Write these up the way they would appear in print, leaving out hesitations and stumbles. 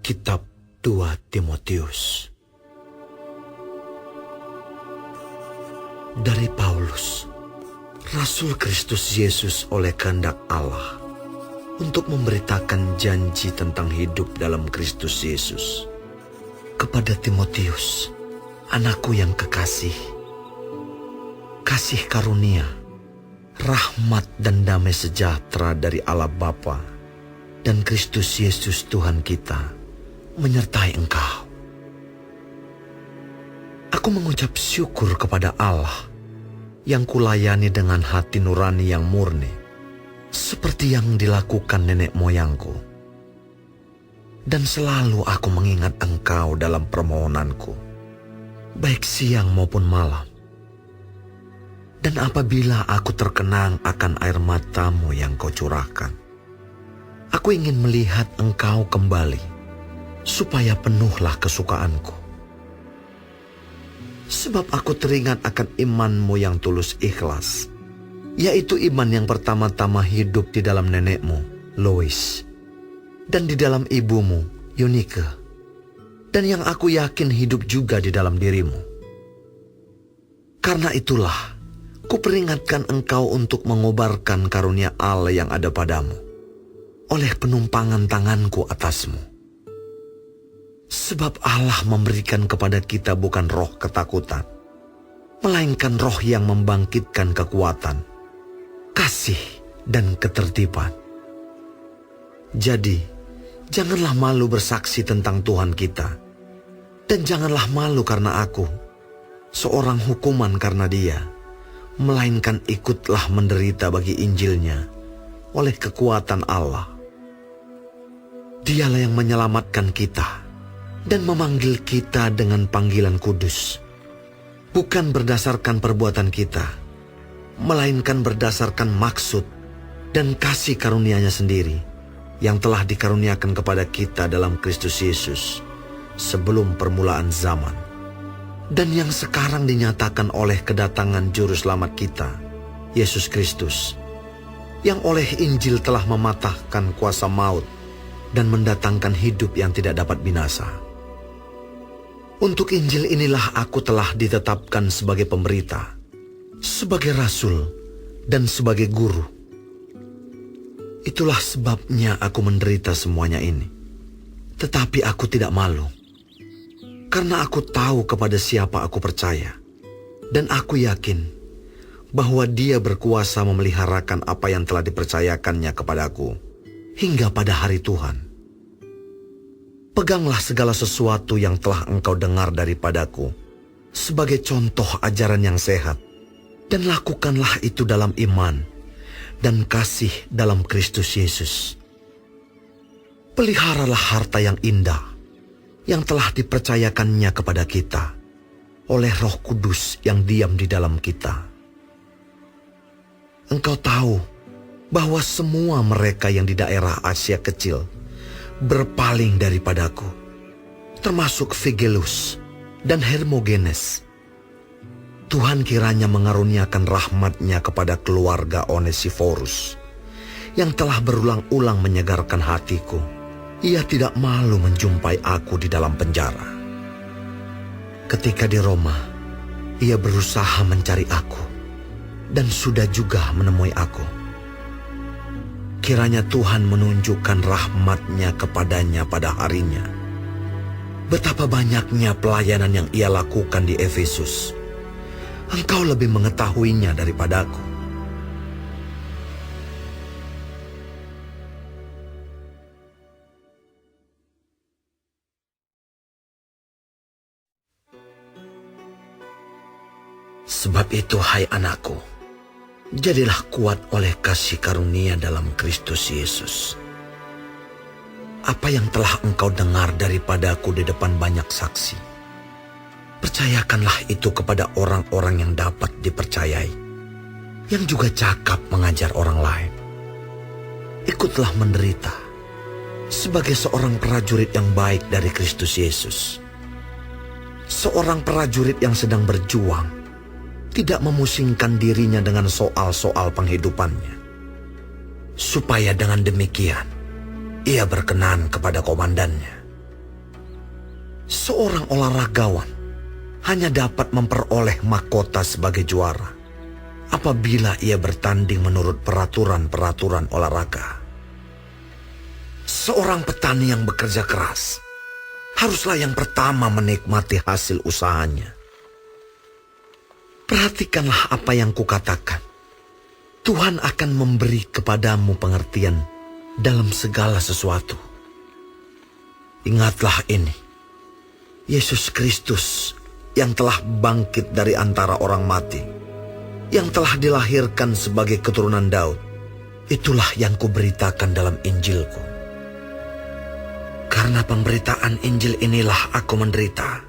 Kitab 2 Timotius. Dari Paulus, Rasul Kristus Yesus oleh kehendak Allah, untuk memberitakan janji tentang hidup dalam Kristus Yesus. Kepada Timotius, anakku yang kekasih, kasih karunia, rahmat dan damai sejahtera dari Allah Bapa dan Kristus Yesus Tuhan kita menyertai engkau. Aku mengucap syukur kepada Allah yang kulayani dengan hati nurani yang murni, seperti yang dilakukan nenek moyangku. Dan selalu aku mengingat engkau dalam permohonanku, baik siang maupun malam. Dan apabila aku terkenang akan air matamu yang kau curahkan, aku ingin melihat engkau kembali, supaya penuhlah kesukaanku. Sebab aku teringat akan imanmu yang tulus ikhlas, yaitu iman yang pertama-tama hidup di dalam nenekmu, Lois, dan di dalam ibumu, Eunike, dan yang aku yakin hidup juga di dalam dirimu. Karena itulah, kuperingatkan engkau untuk mengobarkan karunia Allah yang ada padamu, oleh penumpangan tanganku atasmu. Sebab Allah memberikan kepada kita bukan roh ketakutan, melainkan roh yang membangkitkan kekuatan, kasih, dan ketertiban. Jadi, janganlah malu bersaksi tentang Tuhan kita, dan janganlah malu karena aku, seorang hukuman karena Dia, melainkan ikutlah menderita bagi Injilnya oleh kekuatan Allah. Dialah yang menyelamatkan kita dan memanggil kita dengan panggilan kudus, bukan berdasarkan perbuatan kita, melainkan berdasarkan maksud dan kasih karunia-Nya sendiri, yang telah dikaruniakan kepada kita dalam Kristus Yesus sebelum permulaan zaman, dan yang sekarang dinyatakan oleh kedatangan Juru Selamat kita, Yesus Kristus, yang oleh Injil telah mematahkan kuasa maut dan mendatangkan hidup yang tidak dapat binasa. Untuk Injil inilah aku telah ditetapkan sebagai pemberita, sebagai rasul, dan sebagai guru. Itulah sebabnya aku menderita semuanya ini. Tetapi aku tidak malu, karena aku tahu kepada siapa aku percaya, dan aku yakin bahwa Dia berkuasa memeliharakan apa yang telah dipercayakannya kepadaku hingga pada hari Tuhan. Peganglah segala sesuatu yang telah engkau dengar daripadaku sebagai contoh ajaran yang sehat, dan lakukanlah itu dalam iman dan kasih dalam Kristus Yesus. Peliharalah harta yang indah yang telah dipercayakannya kepada kita oleh Roh Kudus yang diam di dalam kita. Engkau tahu bahwa semua mereka yang di daerah Asia Kecil berpaling daripadaku, termasuk Figelus dan Hermogenes. Tuhan kiranya mengaruniakan rahmat-Nya kepada keluarga Onesiforus, yang telah berulang-ulang menyegarkan hatiku. Ia tidak malu menjumpai aku di dalam penjara. Ketika di Roma, ia berusaha mencari aku, dan sudah juga menemui aku. Kiranya Tuhan menunjukkan rahmat-Nya kepadanya pada harinya. Betapa banyaknya pelayanan yang ia lakukan di Efesus. Engkau lebih mengetahuinya daripadaku. Sebab itu, hai anakku, jadilah kuat oleh kasih karunia dalam Kristus Yesus. Apa yang telah engkau dengar daripadaku di depan banyak saksi, percayakanlah itu kepada orang-orang yang dapat dipercayai, yang juga cakap mengajar orang lain. Ikutlah menderita sebagai seorang prajurit yang baik dari Kristus Yesus. Seorang prajurit yang sedang berjuang tidak memusingkan dirinya dengan soal-soal penghidupannya, supaya dengan demikian ia berkenan kepada komandannya. Seorang olahragawan hanya dapat memperoleh mahkota sebagai juara apabila ia bertanding menurut peraturan-peraturan olahraga. Seorang petani yang bekerja keras haruslah yang pertama menikmati hasil usahanya. Perhatikanlah apa yang kukatakan. Tuhan akan memberi kepadamu pengertian dalam segala sesuatu. Ingatlah ini. Yesus Kristus yang telah bangkit dari antara orang mati, yang telah dilahirkan sebagai keturunan Daud, itulah yang kuberitakan dalam Injilku. Karena pemberitaan Injil inilah aku menderita,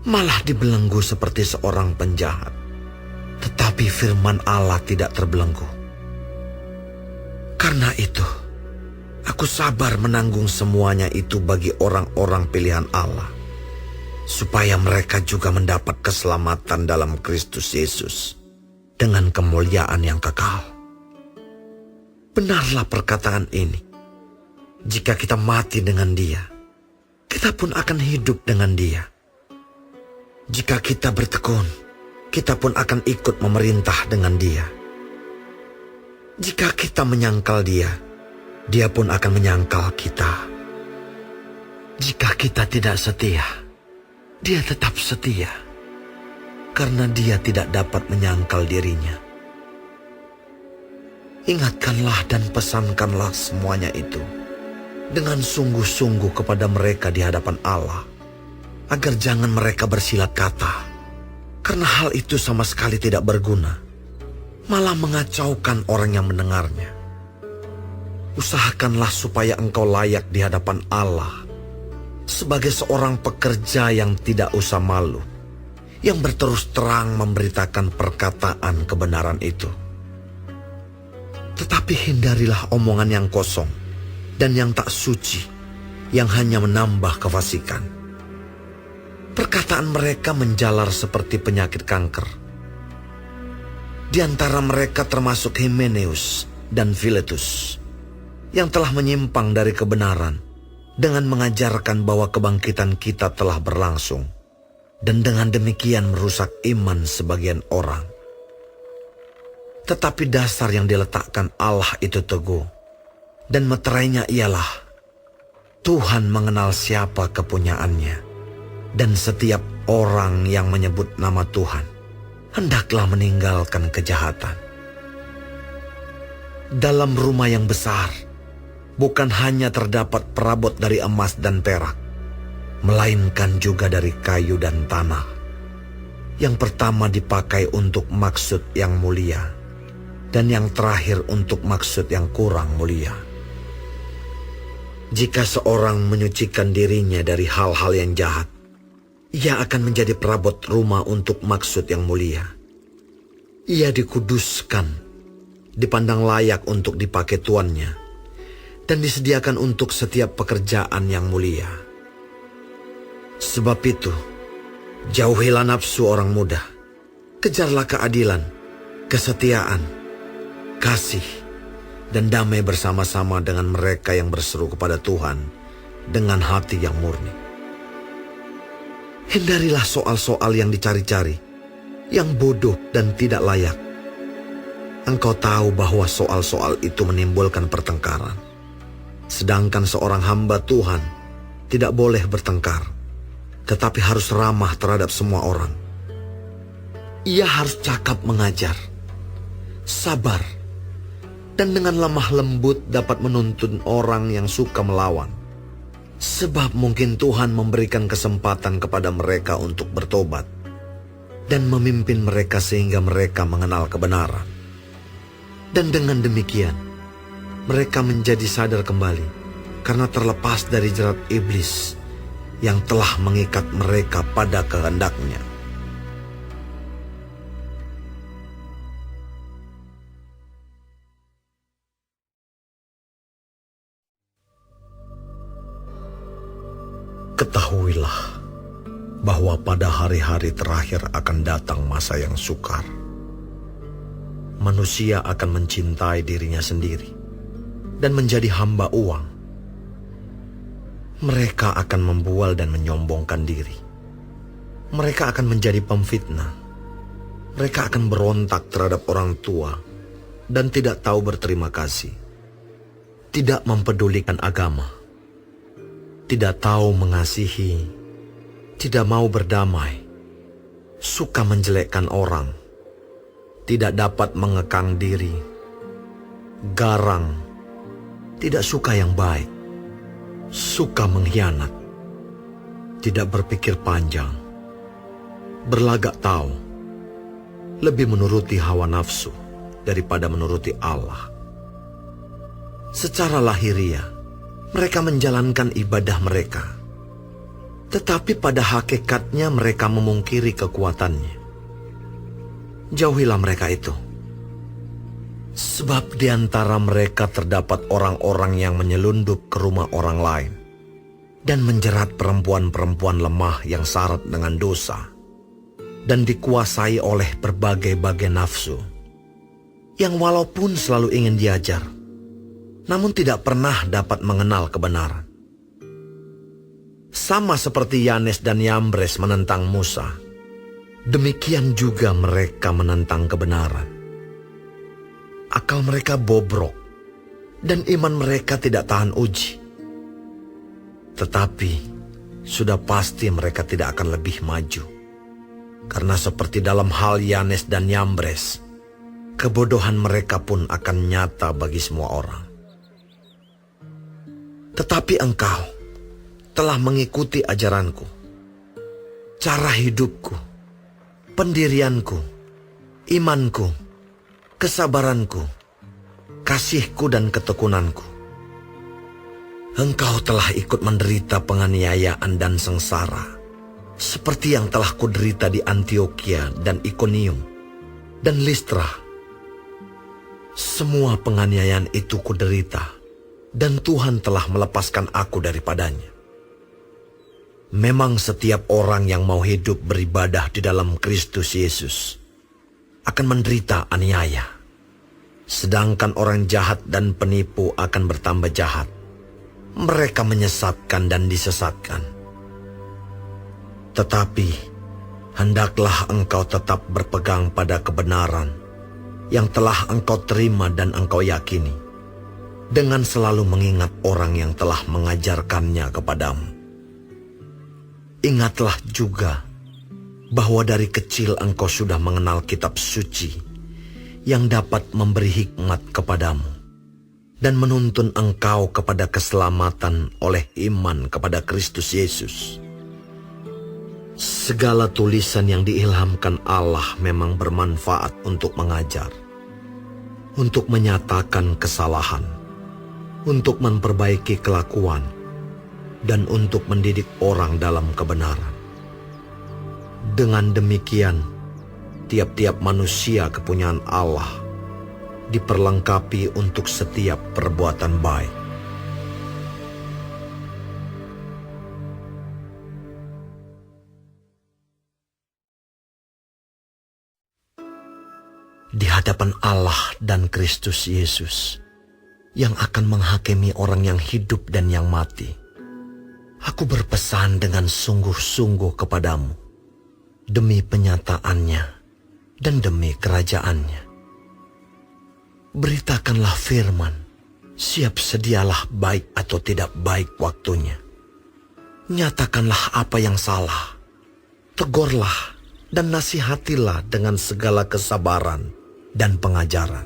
malah dibelenggu seperti seorang penjahat. Tetapi firman Allah tidak terbelenggu. Karena itu, aku sabar menanggung semuanya itu bagi orang-orang pilihan Allah, supaya mereka juga mendapat keselamatan dalam Kristus Yesus dengan kemuliaan yang kekal. Benarlah perkataan ini. Jika kita mati dengan Dia, kita pun akan hidup dengan Dia. Jika kita bertekun, kita pun akan ikut memerintah dengan Dia. Jika kita menyangkal Dia, Dia pun akan menyangkal kita. Jika kita tidak setia, Dia tetap setia, karena Dia tidak dapat menyangkal dirinya. Ingatkanlah dan pesankanlah semuanya itu dengan sungguh-sungguh kepada mereka di hadapan Allah, agar jangan mereka bersilat kata, karena hal itu sama sekali tidak berguna, malah mengacaukan orang yang mendengarnya. Usahakanlah supaya engkau layak di hadapan Allah sebagai seorang pekerja yang tidak usah malu, yang berterus terang memberitakan perkataan kebenaran itu. Tetapi hindarilah omongan yang kosong dan yang tak suci, yang hanya menambah kefasikan. Perkataan mereka menjalar seperti penyakit kanker. Di antara mereka termasuk Himeneus dan Filetus, yang telah menyimpang dari kebenaran dengan mengajarkan bahwa kebangkitan kita telah berlangsung, dan dengan demikian merusak iman sebagian orang. Tetapi dasar yang diletakkan Allah itu teguh, dan meterainya ialah Tuhan mengenal siapa kepunyaannya, dan setiap orang yang menyebut nama Tuhan hendaklah meninggalkan kejahatan. Dalam rumah yang besar bukan hanya terdapat perabot dari emas dan perak, melainkan juga dari kayu dan tanah. Yang pertama dipakai untuk maksud yang mulia, dan yang terakhir untuk maksud yang kurang mulia. Jika seorang menyucikan dirinya dari hal-hal yang jahat, ia akan menjadi perabot rumah untuk maksud yang mulia. Ia dikuduskan, dipandang layak untuk dipakai tuannya, dan disediakan untuk setiap pekerjaan yang mulia. Sebab itu, jauhilah nafsu orang muda, kejarlah keadilan, kesetiaan, kasih, dan damai bersama-sama dengan mereka yang berseru kepada Tuhan dengan hati yang murni. Hindarilah soal-soal yang dicari-cari, yang bodoh dan tidak layak. Engkau tahu bahwa soal-soal itu menimbulkan pertengkaran. Sedangkan seorang hamba Tuhan tidak boleh bertengkar, tetapi harus ramah terhadap semua orang. Ia harus cakap mengajar, sabar, dan dengan lemah lembut dapat menuntun orang yang suka melawan. Sebab mungkin Tuhan memberikan kesempatan kepada mereka untuk bertobat dan memimpin mereka sehingga mereka mengenal kebenaran. Dan dengan demikian, mereka menjadi sadar kembali karena terlepas dari jerat iblis yang telah mengikat mereka pada kehendaknya. Ketahuilah bahwa pada hari-hari terakhir akan datang masa yang sukar. Manusia akan mencintai dirinya sendiri dan menjadi hamba uang. Mereka akan membual dan menyombongkan diri. Mereka akan menjadi pemfitnah. Mereka akan berontak terhadap orang tua dan tidak tahu berterima kasih. Tidak mempedulikan agama. Tidak tahu mengasihi. Tidak mau berdamai. Suka menjelekkan orang. Tidak dapat mengekang diri. Garang. Tidak suka yang baik. Suka mengkhianat. Tidak berpikir panjang. Berlagak tahu. Lebih menuruti hawa nafsu daripada menuruti Allah. Secara lahiriah, mereka menjalankan ibadah mereka. Tetapi pada hakikatnya mereka memungkiri kekuatannya. Jauhilah mereka itu. Sebab di antara mereka terdapat orang-orang yang menyelundup ke rumah orang lain dan menjerat perempuan-perempuan lemah yang syarat dengan dosa dan dikuasai oleh berbagai-bagai nafsu yang walaupun selalu ingin diajar, namun tidak pernah dapat mengenal kebenaran. Sama seperti Yanes dan Yambres menentang Musa, demikian juga mereka menentang kebenaran. Akal mereka bobrok, dan iman mereka tidak tahan uji. Tetapi, sudah pasti mereka tidak akan lebih maju. Karena seperti dalam hal Yanes dan Yambres, kebodohan mereka pun akan nyata bagi semua orang. Tetapi engkau telah mengikuti ajaranku, cara hidupku, pendirianku, imanku, kesabaranku, kasihku dan ketekunanku. Engkau telah ikut menderita penganiayaan dan sengsara, seperti yang telah kuderita di Antiokhia dan Ikonium dan Listra. Semua penganiayaan itu kuderita, dan Tuhan telah melepaskan aku daripadanya. Memang setiap orang yang mau hidup beribadah di dalam Kristus Yesus akan menderita aniaya. Sedangkan orang jahat dan penipu akan bertambah jahat. Mereka menyesatkan dan disesatkan. Tetapi, hendaklah engkau tetap berpegang pada kebenaran yang telah engkau terima dan engkau yakini, dengan selalu mengingat orang yang telah mengajarkannya kepadamu. Ingatlah juga bahwa dari kecil engkau sudah mengenal kitab suci yang dapat memberi hikmat kepadamu dan menuntun engkau kepada keselamatan oleh iman kepada Kristus Yesus. Segala tulisan yang diilhamkan Allah memang bermanfaat untuk mengajar, untuk menyatakan kesalahan, untuk memperbaiki kelakuan, dan untuk mendidik orang dalam kebenaran. Dengan demikian, tiap-tiap manusia kepunyaan Allah diperlengkapi untuk setiap perbuatan baik. Di hadapan Allah dan Kristus Yesus yang akan menghakimi orang yang hidup dan yang mati, aku berpesan dengan sungguh-sungguh kepadamu, demi penyataannya dan demi kerajaannya. Beritakanlah firman, siap sedialah baik atau tidak baik waktunya. Nyatakanlah apa yang salah, tegurlah dan nasihatilah dengan segala kesabaran dan pengajaran.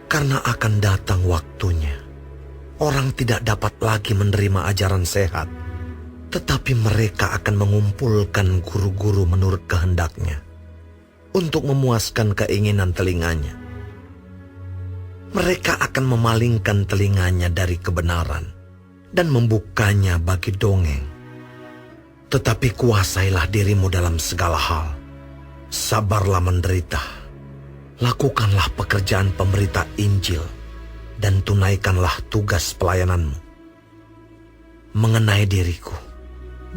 Karena akan datang waktunya, orang tidak dapat lagi menerima ajaran sehat, tetapi mereka akan mengumpulkan guru-guru menurut kehendaknya untuk memuaskan keinginan telinganya. Mereka akan memalingkan telinganya dari kebenaran dan membukanya bagi dongeng. Tetapi kuasailah dirimu dalam segala hal. Sabarlah menderita. Lakukanlah pekerjaan pemberita Injil dan tunaikanlah tugas pelayananmu. Mengenai diriku,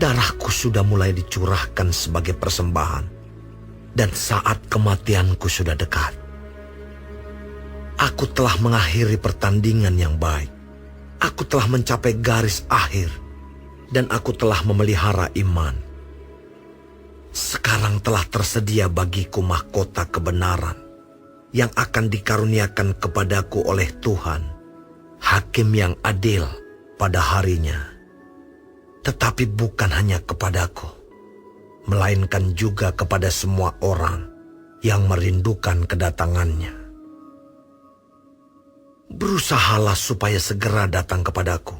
darahku sudah mulai dicurahkan sebagai persembahan, dan saat kematianku sudah dekat. Aku telah mengakhiri pertandingan yang baik. Aku aku telah mencapai garis akhir dan aku telah memelihara iman. Sekarang telah tersedia bagiku mahkota kebenaran yang akan dikaruniakan kepadaku oleh Tuhan, Hakim yang adil pada harinya. Tetapi bukan hanya kepadaku, melainkan juga kepada semua orang yang merindukan kedatangannya. Berusahalah supaya segera datang kepadaku,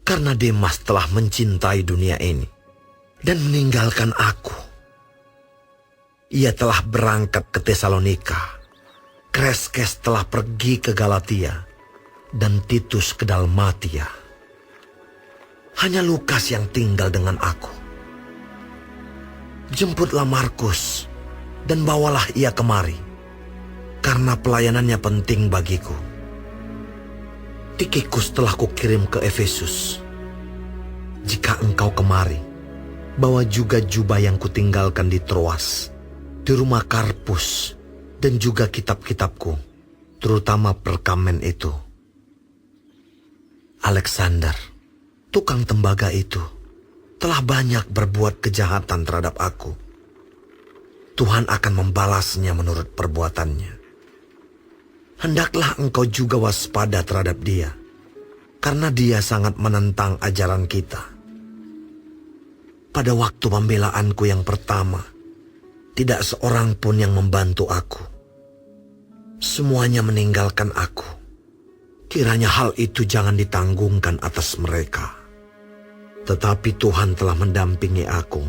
karena Demas telah mencintai dunia ini dan meninggalkan aku. Ia telah berangkat ke Tesalonika, Kreskes telah pergi ke Galatia, dan Titus ke Dalmatia. Hanya Lukas yang tinggal dengan aku. Jemputlah Markus dan bawalah ia kemari, karena pelayanannya penting bagiku. Tikikus telah kukirim ke Efesus. Jika engkau kemari, bawa juga jubah yang kutinggalkan di Troas, di rumah Karpus, dan juga kitab-kitabku, terutama perkamen itu. Alexander, tukang tembaga itu, telah banyak berbuat kejahatan terhadap aku. Tuhan akan membalasnya menurut perbuatannya. Hendaklah engkau juga waspada terhadap dia, karena dia sangat menentang ajaran kita. Pada waktu pembelaanku yang pertama, tidak seorang pun yang membantu aku. Semuanya meninggalkan aku. Kiranya hal itu jangan ditanggungkan atas mereka. Tetapi Tuhan telah mendampingi aku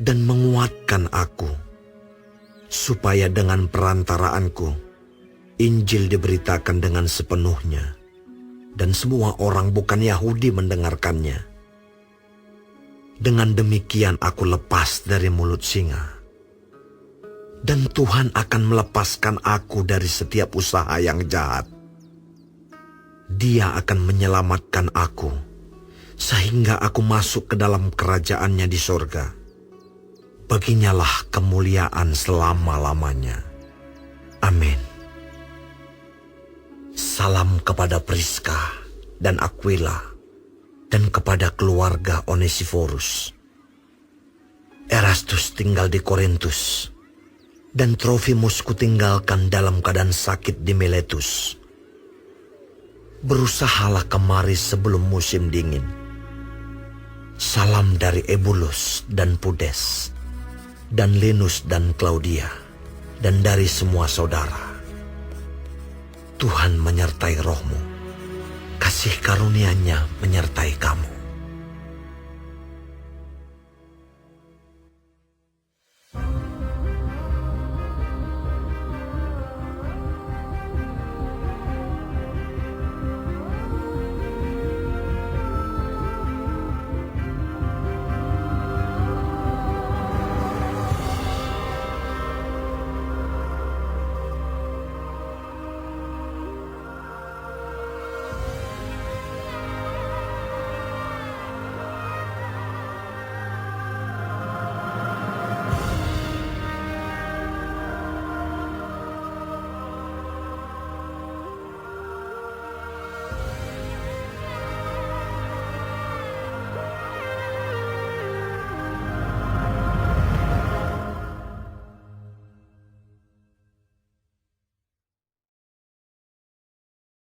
dan menguatkan aku, supaya dengan perantaraanku Injil diberitakan dengan sepenuhnya, dan semua orang bukan Yahudi mendengarkannya. Dengan demikian aku lepas dari mulut singa. Dan Tuhan akan melepaskan aku dari setiap usaha yang jahat. Dia akan menyelamatkan aku, sehingga aku masuk ke dalam kerajaannya di sorga. Baginyalah kemuliaan selama-lamanya. Amin. Salam kepada Priska dan Aquila, dan kepada keluarga Onesiforus. Erastus tinggal di Korintus, dan Trofimus kutinggalkan dalam keadaan sakit di Miletus. Berusahalah kemari sebelum musim dingin. Salam dari Ebulus dan Pudes, dan Linus dan Claudia, dan dari semua saudara. Tuhan menyertai rohmu. Kasih karunia-Nya menyertai kamu.